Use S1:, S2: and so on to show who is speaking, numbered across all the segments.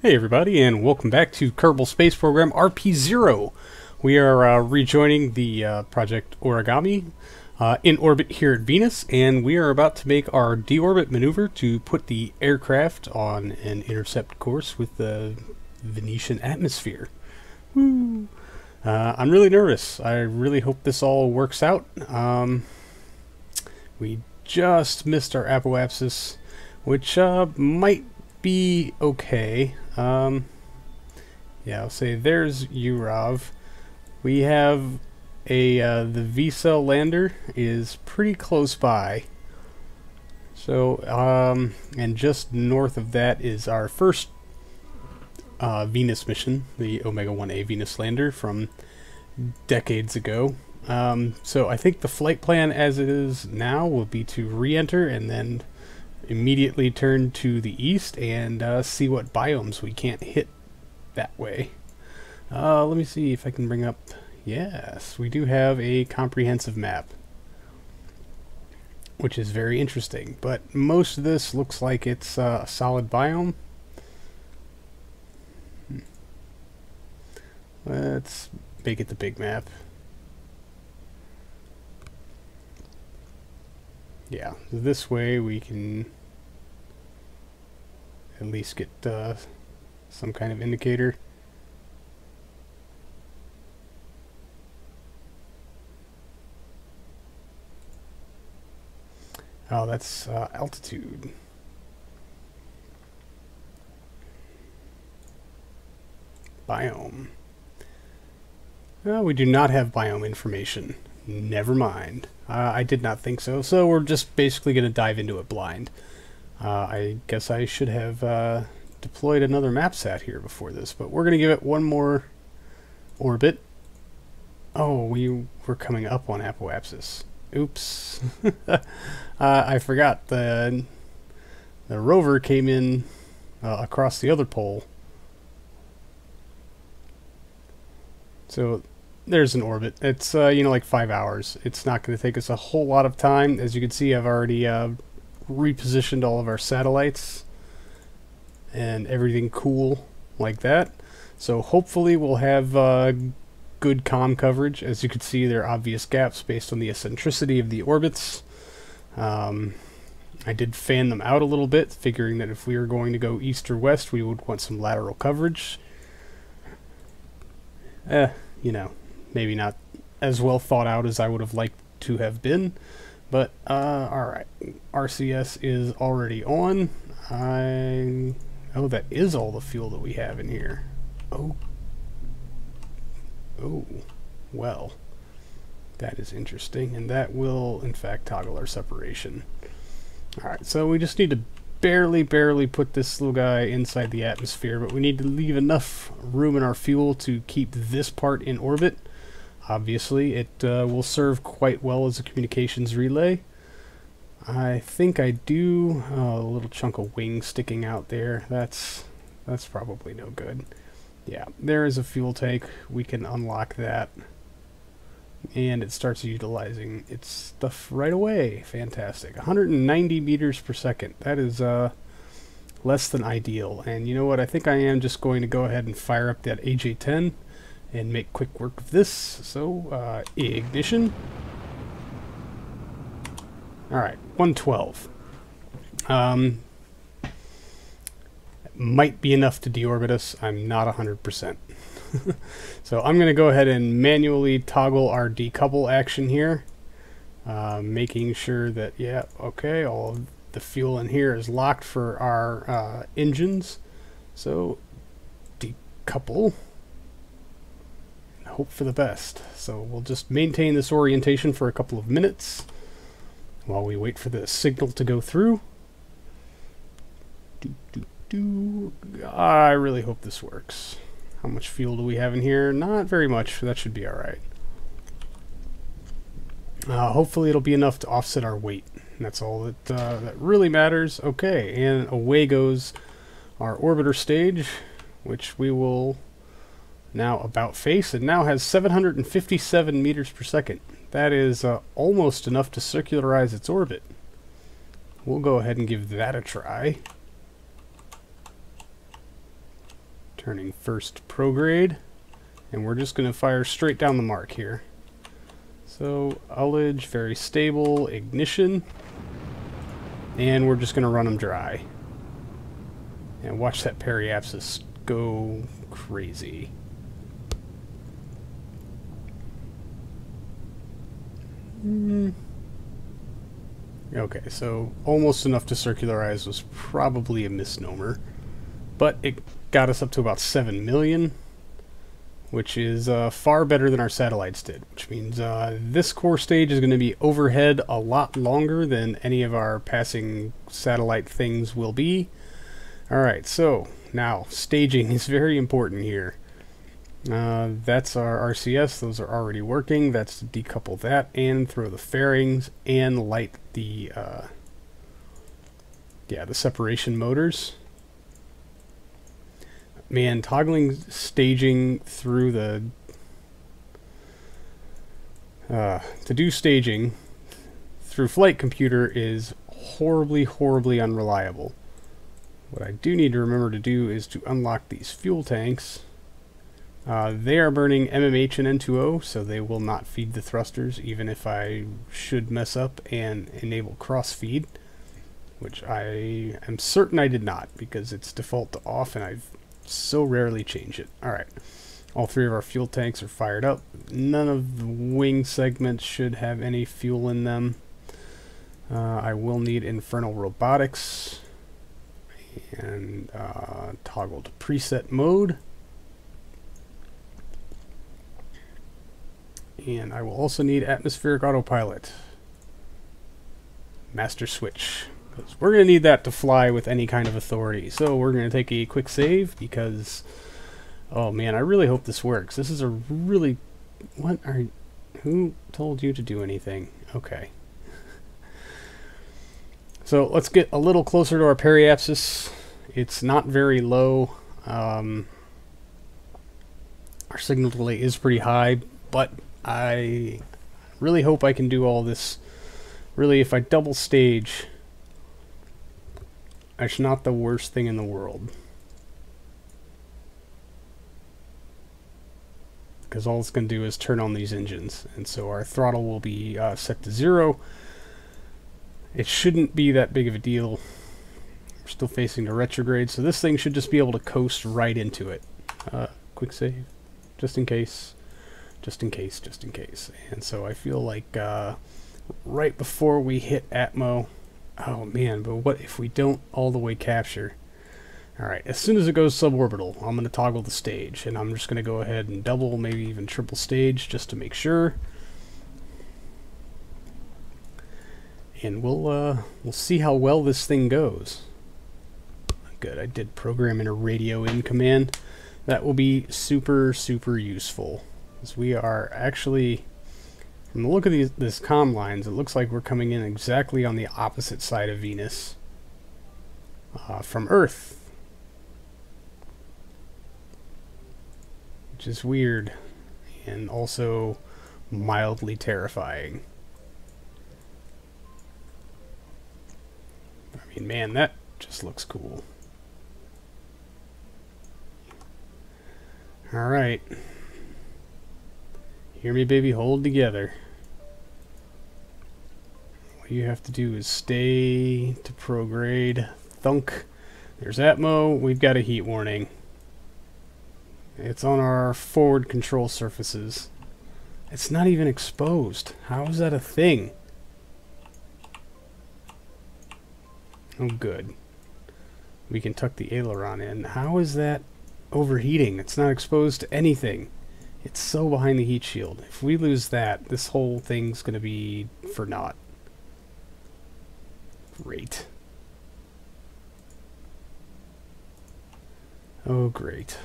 S1: Hey everybody, and welcome back to Kerbal Space Program RP-0. We are rejoining the Project Origami in orbit here at Venus, and we are about to make our deorbit maneuver to put the aircraft on an intercept course with the Venetian atmosphere. Woo! I'm really nervous. I really hope this all works out. We just missed our apoapsis, which might be okay. Yeah, I'll say there's Urov. We have a the V-cell lander is pretty close by. So and just north of that is our first Venus mission, the Omega-1A Venus lander from decades ago. So I think the flight plan as it is now will be to re-enter and then immediately turn to the east and see what biomes we can't hit that way. Let me see if I can bring up... Yes, we do have a comprehensive map, which is very interesting, but most of this looks like it's a solid biome. Let's make it the big map. Yeah, this way we can at least get some kind of indicator. Oh, that's altitude. Biome. No, we do not have biome information. Never mind. I did not think so. So we're just basically going to dive into it blind. I guess I should have deployed another map sat here before this, but we're going to give it one more orbit. Oh, we were coming up on apoapsis. Oops. I forgot the rover came in across the other pole. So there's an orbit. It's you know, like 5 hours. It's not going to take us a whole lot of time. As you can see, I've already repositioned all of our satellites and everything cool like that. So hopefully we'll have good comm coverage. As you can see, there are obvious gaps based on the eccentricity of the orbits. I did fan them out a little bit, figuring that if we were going to go east or west, we would want some lateral coverage. You know, maybe not as well thought out as I would have liked to have been, but alright, RCS is already on. Oh, that is all the fuel that we have in here. Oh, well, that is interesting, and that will in fact toggle our separation. Alright, so we just need to barely put this little guy inside the atmosphere, but we need to leave enough room in our fuel to keep this part in orbit. Obviously, it will serve quite well as a communications relay. I think I do... Oh, a little chunk of wing sticking out there. That's probably no good. Yeah, there is a fuel tank. We can unlock that. And it starts utilizing its stuff right away. Fantastic. 190 meters per second. That is less than ideal. And you know what? I think I am just going to go ahead and fire up that AJ-10 and make quick work of this. So, ignition. Alright, 112. Might be enough to deorbit us. I'm not 100%. So I'm going to go ahead and manually toggle our decouple action here, making sure that, yeah, okay, all of the fuel in here is locked for our engines. So decouple and hope for the best. So we'll just maintain this orientation for a couple of minutes while we wait for the signal to go through. I really hope this works. How much fuel do we have in here? Not very much. That should be alright. Hopefully it'll be enough to offset our weight. And that's all that really matters. Okay, and away goes our orbiter stage, which we will now about face. It now has 757 meters per second. That is almost enough to circularize its orbit. We'll go ahead and give that a try. Turning first prograde, and we're just going to fire straight down the mark here. So ullage, very stable, ignition, and we're just going to run them dry. And watch that periapsis go crazy. Okay, so almost enough to circularize was probably a misnomer, but it got us up to about 7 million, which is far better than our satellites did, which means this core stage is going to be overhead a lot longer than any of our passing satellite things will be. Alright, so now staging is very important here. That's our RCS, those are already working. That's to decouple that and throw the fairings and light the the separation motors. Man, toggling staging through the to do staging through flight computer is horribly unreliable. What I do need to remember to do is to unlock these fuel tanks. They are burning MMH and N2O, so they will not feed the thrusters, even if I should mess up and enable cross-feed, which I am certain I did not, because it's default to off, and I've so rarely change it. Alright, all three of our fuel tanks are fired up. None of the wing segments should have any fuel in them. I will need infernal robotics, and toggle to preset mode. And I will also need atmospheric autopilot. Master switch. Because we're going to need that to fly with any kind of authority. So we're going to take a quick save because, oh man, I really hope this works. This is a really, who told you to do anything? Okay. So let's get a little closer to our periapsis. It's not very low. Our signal delay is pretty high, but I really hope I can do all this. Really, if I double stage, it's not the worst thing in the world. Because all it's going to do is turn on these engines. And so our throttle will be set to 0. It shouldn't be that big of a deal. We're still facing the retrograde, so this thing should just be able to coast right into it. Quick save, just in case. Just in case. And so I feel like right before we hit Atmo, oh man, but what if we don't all the way capture? Alright, as soon as it goes suborbital, I'm going to toggle the stage, and I'm just going to go ahead and double, maybe even triple stage, just to make sure. And we'll see how well this thing goes. Good, I did program in a radio in command. That will be super useful. As we are actually, from the look of this comm lines, it looks like we're coming in exactly on the opposite side of Venus from Earth. Which is weird and also mildly terrifying. I mean, man, that just looks cool. Alright. Hear me, baby, hold together. All you have to do is stay to prograde. Thunk. There's Atmo. We've got a heat warning. It's on our forward control surfaces. It's not even exposed. How is that a thing? Oh, good. We can tuck the aileron in. How is that overheating? It's not exposed to anything. It's so behind the heat shield. If we lose that, this whole thing's going to be for naught. Great. Oh, great.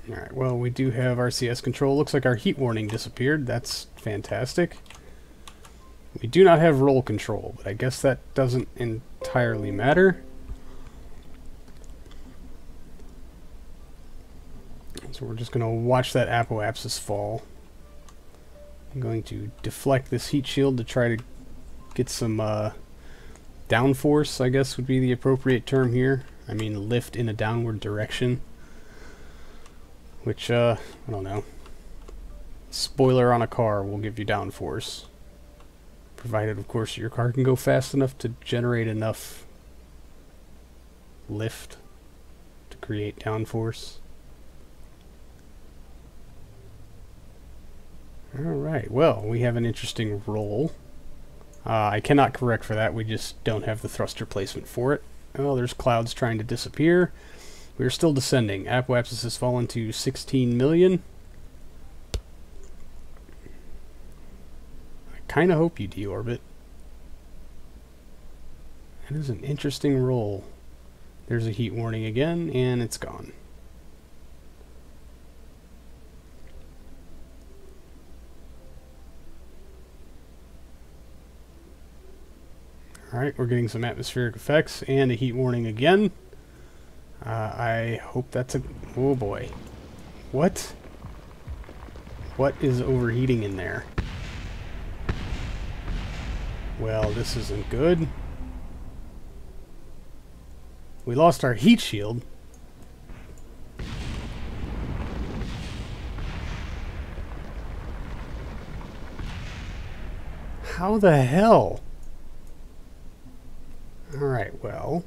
S1: Alright, well, we do have RCS control. Looks like our heat warning disappeared. That's fantastic. We do not have roll control, but I guess that doesn't entirely matter. So we're just going to watch that apoapsis fall. I'm going to deflect this heat shield to try to get some downforce, I guess, would be the appropriate term here. I mean, lift in a downward direction. Which, I don't know. Spoiler on a car will give you downforce. Provided, of course, your car can go fast enough to generate enough lift to create downforce. Alright, well, we have an interesting roll. I cannot correct for that, we just don't have the thruster placement for it. Oh, there's clouds trying to disappear. We're still descending. Apoapsis has fallen to 16 million. I kind of hope you deorbit. That is an interesting roll. There's a heat warning again, and it's gone. Alright, we're getting some atmospheric effects and a heat warning again. I hope that's a... Oh boy. What? What is overheating in there? Well, this isn't good. We lost our heat shield. How the hell? Alright, well...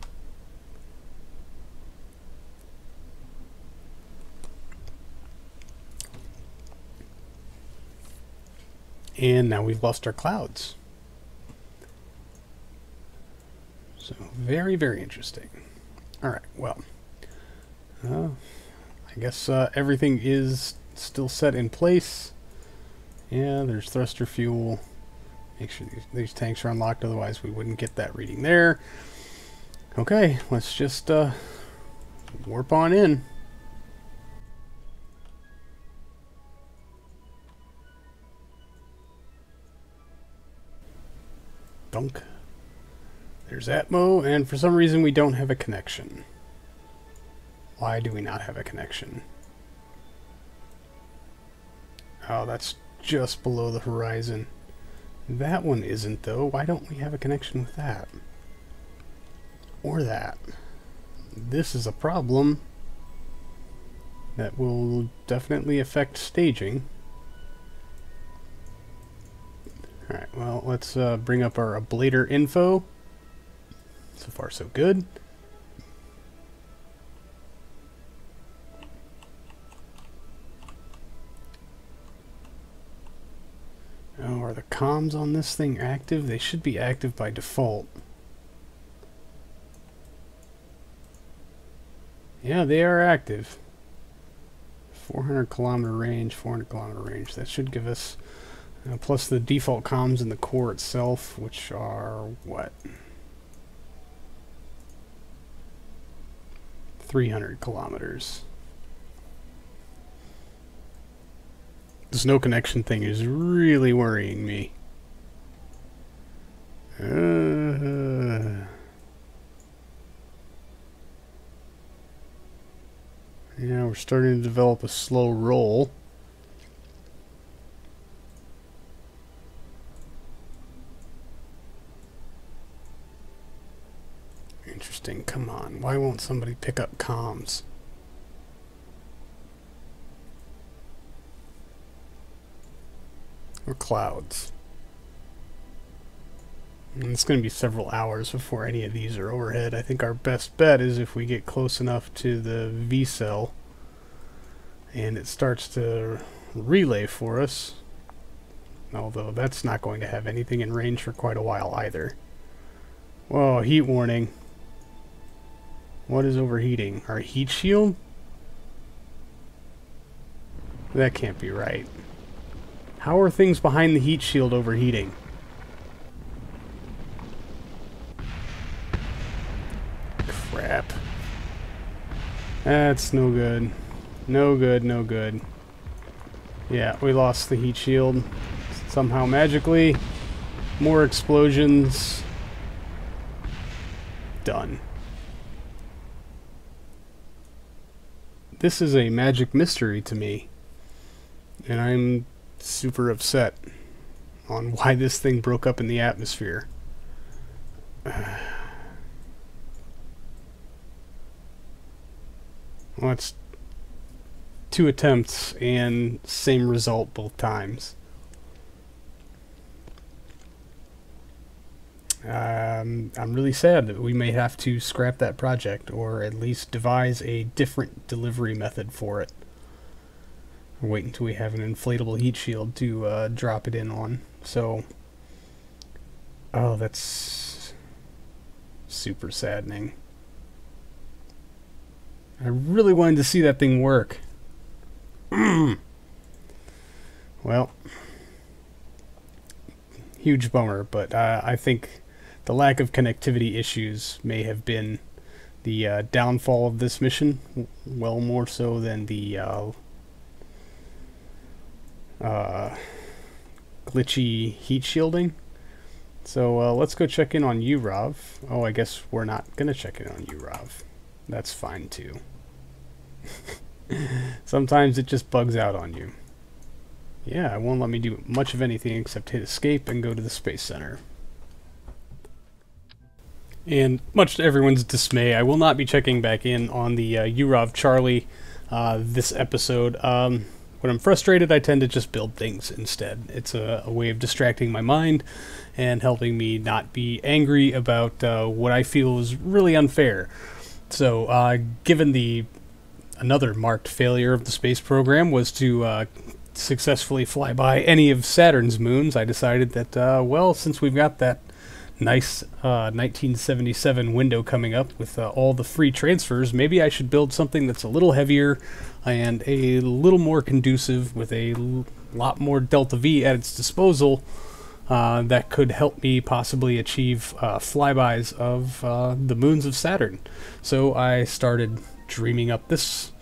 S1: And now we've lost our clouds. So, very, very interesting. Alright, well. I guess everything is still set in place. Yeah, there's thruster fuel. Make sure these tanks are unlocked, otherwise we wouldn't get that reading there. Okay, let's just warp on in. Dunk. There's Atmo, and for some reason we don't have a connection. Why do we not have a connection? Oh, that's just below the horizon. That one isn't, though. Why don't we have a connection with that? Or that? This is a problem that will definitely affect staging. Alright, well, let's bring up our ablator info. So far, so good. Oh, are the comms on this thing active? They should be active by default. Yeah, they are active. 400 kilometer range, 400 kilometer range. That should give us, plus the default comms in the core itself, which are, what? 300 kilometers. This no connection thing is really worrying me. Yeah, we're starting to develop a slow roll. Interesting. Come on. Why won't somebody pick up comms? Or clouds. And it's going to be several hours before any of these are overhead. I think our best bet is if we get close enough to the V cell and it starts to relay for us. Although that's not going to have anything in range for quite a while either. Whoa, heat warning. What is overheating? Our heat shield? That can't be right. How are things behind the heat shield overheating? Crap. That's no good. No good, no good. Yeah, we lost the heat shield. Somehow magically. More explosions. Done. This is a magic mystery to me. And I'm super upset on why this thing broke up in the atmosphere. Well, that's 2 attempts and same result both times. I'm really sad that we may have to scrap that project, or at least devise a different delivery method for it. Or wait until we have an inflatable heat shield to drop it in on. So, oh, that's super saddening. I really wanted to see that thing work. Well, huge bummer, but I think the lack of connectivity issues may have been the downfall of this mission, well more so than the glitchy heat shielding. So let's go check in on UROV. Oh, I guess we're not going to check in on UROV. That's fine too. Sometimes it just bugs out on you. Yeah, it won't let me do much of anything except hit escape and go to the Space Center. And much to everyone's dismay, I will not be checking back in on the UROV Charlie this episode. When I'm frustrated, I tend to just build things instead. It's a way of distracting my mind and helping me not be angry about what I feel is really unfair. So, given another marked failure of the space program was to successfully fly by any of Saturn's moons, I decided that, well, since we've got that nice 1977 window coming up with all the free transfers, maybe I should build something that's a little heavier and a little more conducive with a lot more delta V at its disposal that could help me possibly achieve flybys of the moons of Saturn. So I started dreaming up this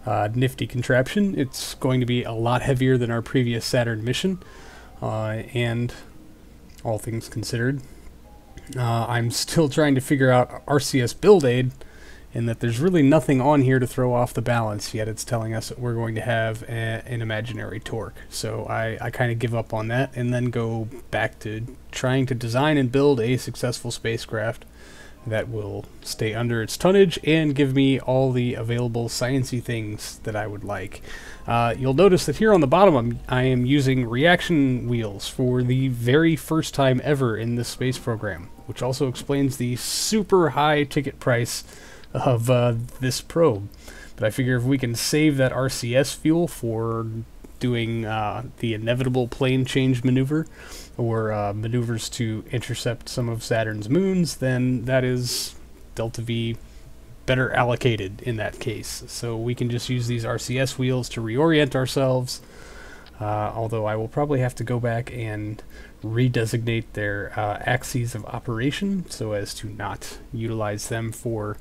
S1: nifty contraption. It's going to be a lot heavier than our previous Saturn mission, and all things considered, I'm still trying to figure out RCS build aid, and that there's really nothing on here to throw off the balance, yet it's telling us that we're going to have an imaginary torque. So I kind of give up on that and then go back to trying to design and build a successful spacecraft that will stay under its tonnage and give me all the available sciencey things that I would like. You'll notice that here on the bottom I am using reaction wheels for the very first time ever in this space program, which also explains the super high ticket price of this probe. But I figure if we can save that RCS fuel for doing the inevitable plane change maneuver, or maneuvers to intercept some of Saturn's moons, then that is delta V better allocated in that case. So we can just use these RCS wheels to reorient ourselves, although I will probably have to go back and redesignate their axes of operation so as to not utilize them for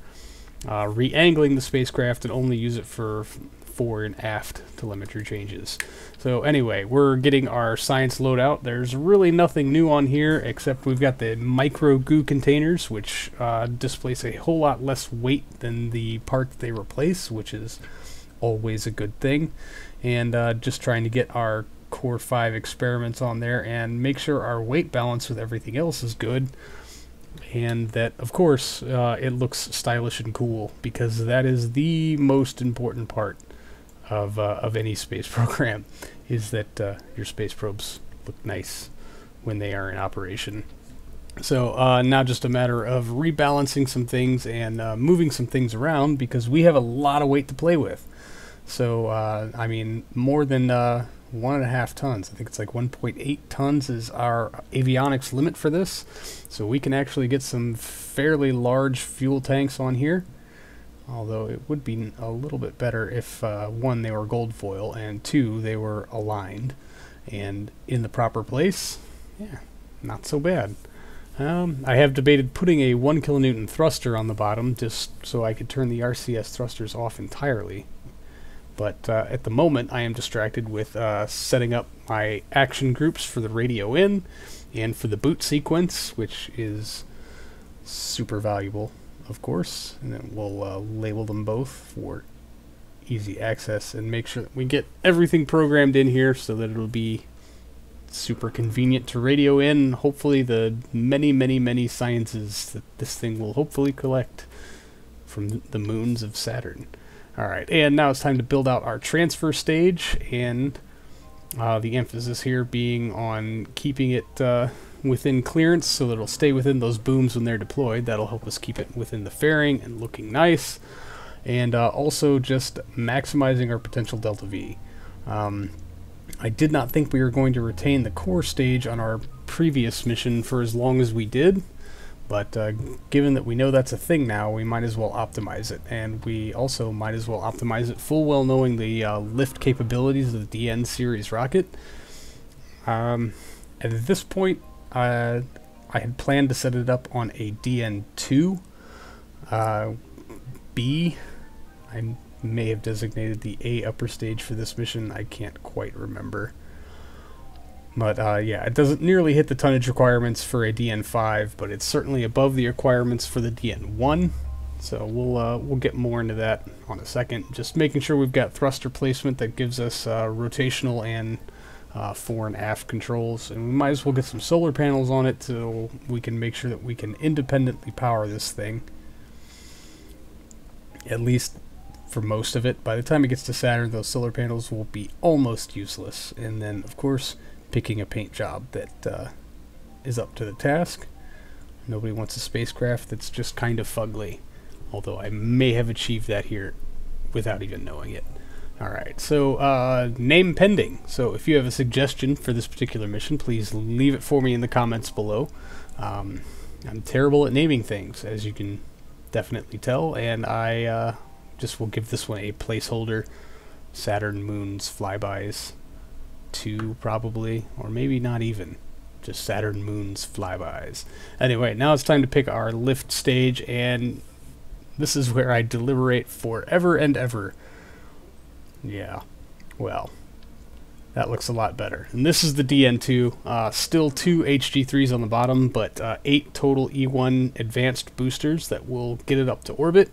S1: re-angling the spacecraft and only use it for fore and aft telemetry changes. So anyway, we're getting our science load out. There's really nothing new on here except we've got the micro goo containers, which displace a whole lot less weight than the part that they replace, which is always a good thing. And just trying to get our Core 5 experiments on there and make sure our weight balance with everything else is good. And that, of course, it looks stylish and cool, because that is the most important part of any space program, is that your space probes look nice when they are in operation. So now just a matter of rebalancing some things and moving some things around, because we have a lot of weight to play with. So I mean, more than 1.5 tons. I think it's like 1.8 tons is our avionics limit for this. So we can actually get some fairly large fuel tanks on here. Although it would be a little bit better if, 1, they were gold foil, and 2, they were aligned and in the proper place. Yeah, not so bad. I have debated putting a 1 kilonewton thruster on the bottom just so I could turn the RCS thrusters off entirely. But at the moment I am distracted with setting up my action groups for the radio in and for the boot sequence, which is super valuable, of course, and then we'll label them both for easy access and make sure that we get everything programmed in here so that it'll be super convenient to radio in, hopefully the many sciences that this thing will hopefully collect from the moons of Saturn. Alright, and now it's time to build out our transfer stage, and the emphasis here being on keeping it within clearance so that it'll stay within those booms when they're deployed. That'll help us keep it within the fairing and looking nice, and also just maximizing our potential delta V. I did not think we were going to retain the core stage on our previous mission for as long as we did, but given that we know that's a thing now, we might as well optimize it, and we also might as well optimize it full well knowing the lift capabilities of the DN series rocket. At this point, I had planned to set it up on a DN2 B. I may have designated the A upper stage for this mission, I can't quite remember. But yeah, it doesn't nearly hit the tonnage requirements for a DN5, but it's certainly above the requirements for the DN1. So we'll get more into that on a second. Just making sure we've got thruster placement that gives us rotational and fore and aft controls, and we might as well get some solar panels on it so we can make sure that we can independently power this thing, at least for most of it. By the time it gets to Saturn, those solar panels will be almost useless, and then of course picking a paint job that is up to the task. Nobody wants a spacecraft that's just kind of fugly, although I may have achieved that here without even knowing it. Alright, so name pending. So if you have a suggestion for this particular mission, please leave it for me in the comments below. I'm terrible at naming things, as you can definitely tell, and I just will give this one a placeholder. Saturn Moon's Flybys 2, probably, or maybe not even. Just Saturn Moon's Flybys. Anyway, now it's time to pick our lift stage, and this is where I deliberate forever and ever. Yeah, well, that looks a lot better. And this is the DN2. Still 2 HG3s on the bottom, but 8 total E1 advanced boosters that will get it up to orbit.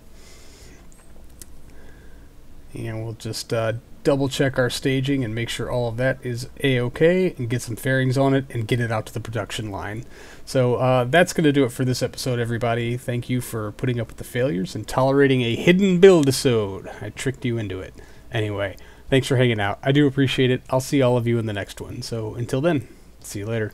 S1: And we'll just double check our staging and make sure all of that is A-OK, and get some fairings on it and get it out to the production line. So that's going to do it for this episode, everybody. Thank you for putting up with the failures and tolerating a hidden build-isode. I tricked you into it. Anyway, thanks for hanging out. I do appreciate it. I'll see all of you in the next one. So until then, see you later.